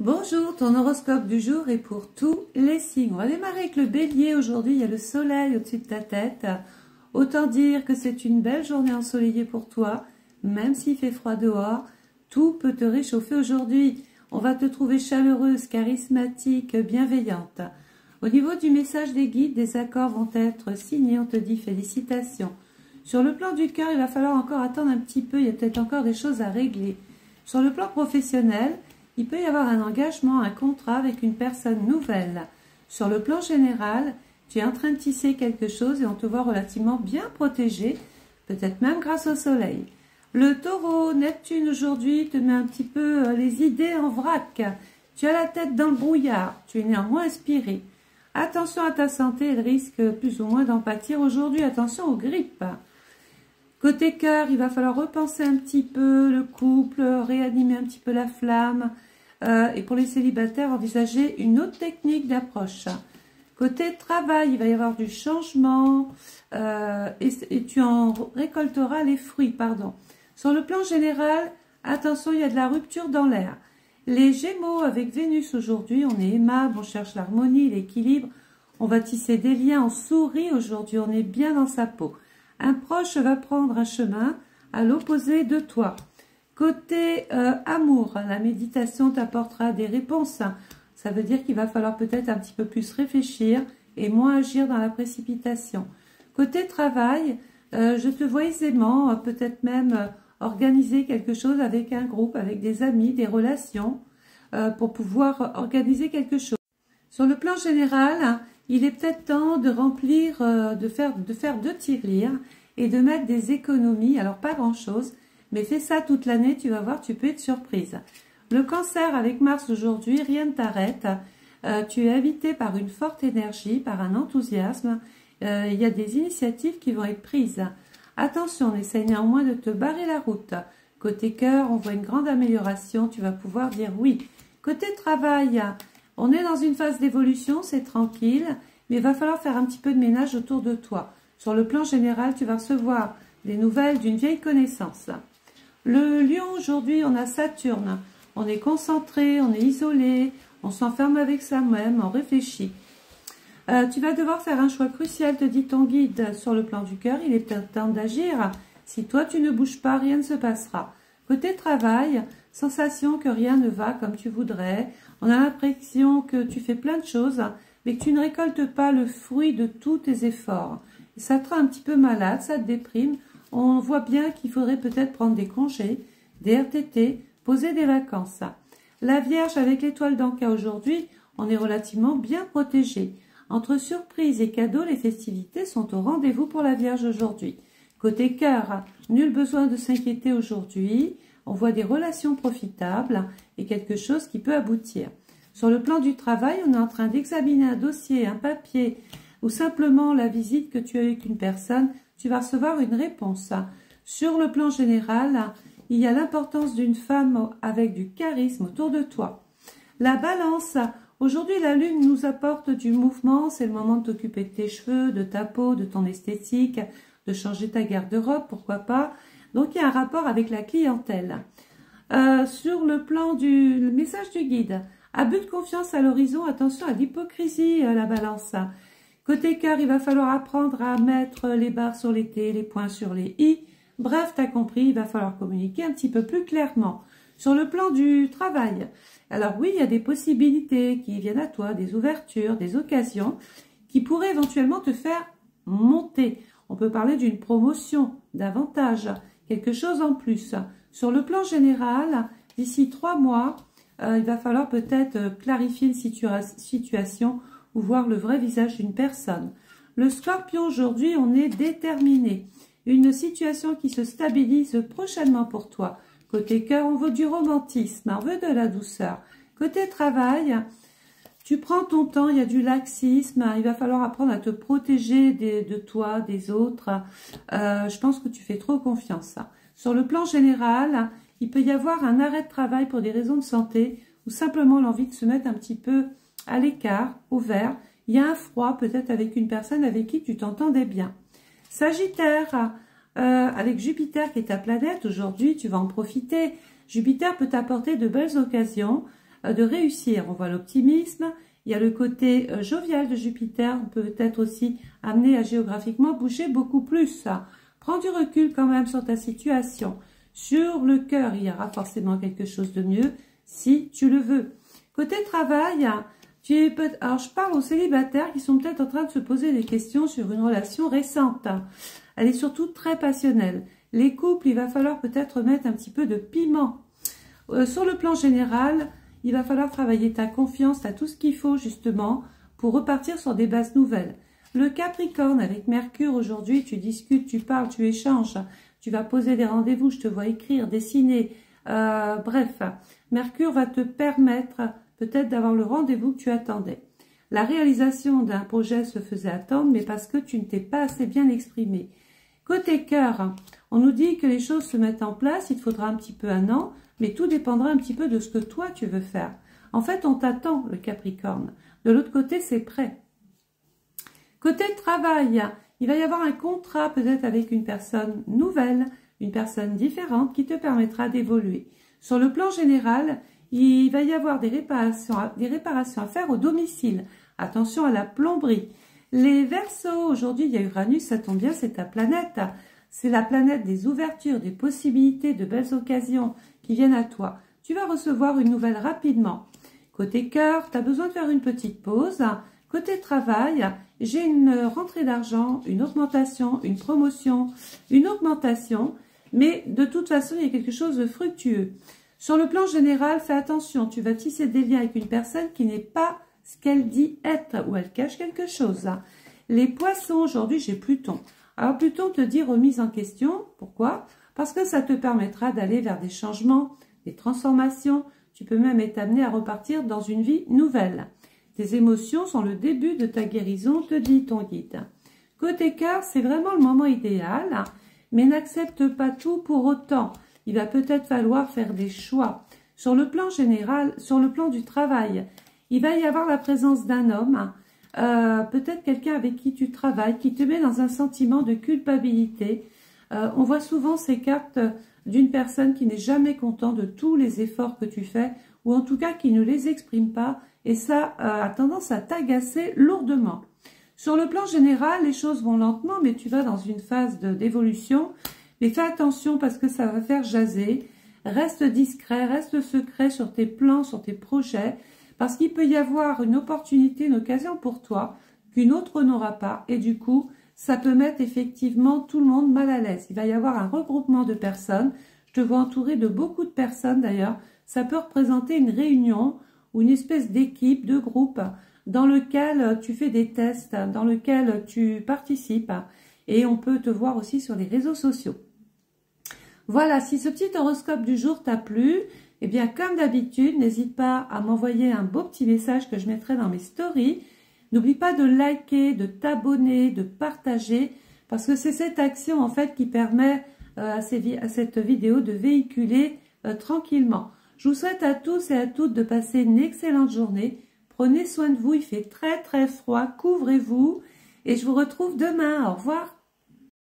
Bonjour, ton horoscope du jour est pour tous les signes. On va démarrer avec le bélier. Aujourd'hui, il y a le soleil au-dessus de ta tête. Autant dire que c'est une belle journée ensoleillée pour toi. Même s'il fait froid dehors, tout peut te réchauffer aujourd'hui. On va te trouver chaleureuse, charismatique, bienveillante. Au niveau du message des guides, des accords vont être signés. On te dit félicitations. Sur le plan du cœur, il va falloir encore attendre un petit peu. Il y a peut-être encore des choses à régler. Sur le plan professionnel, il peut y avoir un engagement, un contrat avec une personne nouvelle. Sur le plan général, tu es en train de tisser quelque chose et on te voit relativement bien protégé, peut-être même grâce au soleil. Le taureau, Neptune aujourd'hui te met un petit peu les idées en vrac. Tu as la tête dans le brouillard, tu es néanmoins inspiré. Attention à ta santé, elle risque plus ou moins d'en pâtir aujourd'hui. Attention aux grippes. Côté cœur, il va falloir repenser un petit peu le couple, réanimer un petit peu la flamme. Et pour les célibataires, envisager une autre technique d'approche. Côté travail, il va y avoir du changement et tu en récolteras les fruits. Sur le plan général, attention, il y a de la rupture dans l'air. Les Gémeaux avec Vénus aujourd'hui, on est aimable, on cherche l'harmonie, l'équilibre. On va tisser des liens, on sourit aujourd'hui, on est bien dans sa peau. Un proche va prendre un chemin à l'opposé de toi. Côté amour, la méditation t'apportera des réponses. Ça veut dire qu'il va falloir peut-être un petit peu plus réfléchir et moins agir dans la précipitation. Côté travail, je te vois aisément, peut-être même organiser quelque chose avec un groupe, avec des amis, des relations, pour pouvoir organiser quelque chose. Sur le plan général, il est peut-être temps de remplir, de faire 2 tirelires et de mettre des économies. Alors pas grand-chose, mais fais ça toute l'année, tu vas voir, tu peux être surprise. Le cancer avec Mars aujourd'hui, rien ne t'arrête. Tu es habité par une forte énergie, par un enthousiasme. Il y a des initiatives qui vont être prises. Attention, on essaye néanmoins de te barrer la route. Côté cœur, on voit une grande amélioration, tu vas pouvoir dire oui. Côté travail, on est dans une phase d'évolution, c'est tranquille, mais il va falloir faire un petit peu de ménage autour de toi. Sur le plan général, tu vas recevoir des nouvelles d'une vieille connaissance. Le lion, aujourd'hui, on a Saturne. On est concentré, on est isolé, on s'enferme avec soi-même, on réfléchit. Tu vas devoir faire un choix crucial, te dit ton guide. Sur le plan du cœur, il est peut-être temps d'agir. Si toi, tu ne bouges pas, rien ne se passera. Côté travail, sensation que rien ne va comme tu voudrais. On a l'impression que tu fais plein de choses, mais que tu ne récoltes pas le fruit de tous tes efforts. Ça te rend un petit peu malade, ça te déprime. On voit bien qu'il faudrait peut-être prendre des congés, des RTT, poser des vacances. La Vierge avec l'étoile d'Anka aujourd'hui, on est relativement bien protégé. Entre surprises et cadeaux, les festivités sont au rendez-vous pour la Vierge aujourd'hui. Côté cœur, nul besoin de s'inquiéter aujourd'hui. On voit des relations profitables et quelque chose qui peut aboutir. Sur le plan du travail, on est en train d'examiner un dossier, un papier ou simplement la visite que tu as avec une personne. Tu vas recevoir une réponse. Sur le plan général, il y a l'importance d'une femme avec du charisme autour de toi. La balance, aujourd'hui la lune nous apporte du mouvement, c'est le moment de t'occuper de tes cheveux, de ta peau, de ton esthétique, de changer ta garde-robe, pourquoi pas. Donc il y a un rapport avec la clientèle. Sur le plan le message du guide, abus de confiance à l'horizon, attention à l'hypocrisie, la balance. Côté cœur, il va falloir apprendre à mettre les barres sur les T, les points sur les I. Bref, tu as compris, il va falloir communiquer un petit peu plus clairement. Sur le plan du travail, alors oui, il y a des possibilités qui viennent à toi, des ouvertures, des occasions qui pourraient éventuellement te faire monter. On peut parler d'une promotion, d'avantage, quelque chose en plus. Sur le plan général, d'ici 3 mois, il va falloir peut-être clarifier une situation ou voir le vrai visage d'une personne. Le Scorpion, aujourd'hui, on est déterminé. Une situation qui se stabilise prochainement pour toi. Côté cœur, on veut du romantisme, on veut de la douceur. Côté travail, tu prends ton temps, il y a du laxisme, il va falloir apprendre à te protéger de toi, des autres. Je pense que tu fais trop confiance. Sur le plan général, il peut y avoir un arrêt de travail pour des raisons de santé ou simplement l'envie de se mettre un petit peu à l'écart, ouvert. Il y a un froid peut-être avec une personne avec qui tu t'entendais bien. Sagittaire, avec Jupiter qui est ta planète, aujourd'hui tu vas en profiter. Jupiter peut t'apporter de belles occasions. de réussir. On voit l'optimisme, il y a le côté jovial de Jupiter, on peut être aussi amené à géographiquement bouger beaucoup plus. Prends du recul quand même sur ta situation. Sur le cœur, il y aura forcément quelque chose de mieux si tu le veux. Côté travail, alors je parle aux célibataires qui sont peut-être en train de se poser des questions sur une relation récente. Elle est surtout très passionnelle. Les couples, il va falloir peut-être mettre un petit peu de piment. Sur le plan général, il va falloir travailler ta confiance, tu as tout ce qu'il faut justement pour repartir sur des bases nouvelles. Le Capricorne avec Mercure aujourd'hui, tu discutes, tu parles, tu échanges, tu vas poser des rendez-vous, je te vois écrire, dessiner, bref. Mercure va te permettre peut-être d'avoir le rendez-vous que tu attendais. La réalisation d'un projet se faisait attendre, mais parce que tu ne t'es pas assez bien exprimé. Côté cœur, on nous dit que les choses se mettent en place, il te faudra un petit peu un an, mais tout dépendra un petit peu de ce que toi tu veux faire. En fait, on t'attend, le Capricorne. De l'autre côté, c'est prêt. Côté travail, il va y avoir un contrat peut-être avec une personne nouvelle, une personne différente qui te permettra d'évoluer. Sur le plan général, il va y avoir des réparations à faire au domicile. Attention à la plomberie. Les Verseaux, aujourd'hui, il y a Uranus, ça tombe bien, c'est ta planète. C'est la planète des ouvertures, des possibilités, de belles occasions qui viennent à toi. Tu vas recevoir une nouvelle rapidement. Côté cœur, tu as besoin de faire une petite pause. Côté travail, j'ai une rentrée d'argent, une augmentation, une promotion, une augmentation. Mais de toute façon, il y a quelque chose de fructueux. Sur le plan général, fais attention, tu vas tisser des liens avec une personne qui n'est pas ce qu'elle dit être ou elle cache quelque chose. Les poissons, aujourd'hui, j'ai Pluton. Alors Pluton te dit remise en question. Pourquoi? Parce que ça te permettra d'aller vers des changements, des transformations. Tu peux même être amené à repartir dans une vie nouvelle. Tes émotions sont le début de ta guérison, te dit ton guide. Côté cœur, c'est vraiment le moment idéal, mais n'accepte pas tout pour autant. Il va peut-être falloir faire des choix. Sur le plan général, sur le plan du travail, il va y avoir la présence d'un homme, peut-être quelqu'un avec qui tu travailles, qui te met dans un sentiment de culpabilité. On voit souvent ces cartes d'une personne qui n'est jamais content de tous les efforts que tu fais, ou en tout cas qui ne les exprime pas, et ça a tendance à t'agacer lourdement. Sur le plan général, les choses vont lentement, mais tu vas dans une phase d'évolution. Mais fais attention parce que ça va faire jaser. Reste discret, reste secret sur tes plans, sur tes projets, parce qu'il peut y avoir une opportunité, une occasion pour toi qu'une autre n'aura pas. Et du coup, ça peut mettre effectivement tout le monde mal à l'aise. Il va y avoir un regroupement de personnes. Je te vois entouré de beaucoup de personnes d'ailleurs. Ça peut représenter une réunion ou une espèce d'équipe, de groupe dans lequel tu fais des tests, dans lequel tu participes. Et on peut te voir aussi sur les réseaux sociaux. Voilà, si ce petit horoscope du jour t'a plu, eh bien comme d'habitude, n'hésite pas à m'envoyer un beau petit message que je mettrai dans mes stories. N'oublie pas de liker, de t'abonner, de partager, parce que c'est cette action en fait qui permet à cette vidéo de véhiculer tranquillement. Je vous souhaite à tous et à toutes de passer une excellente journée. Prenez soin de vous, il fait très très froid, couvrez-vous et je vous retrouve demain. Au revoir.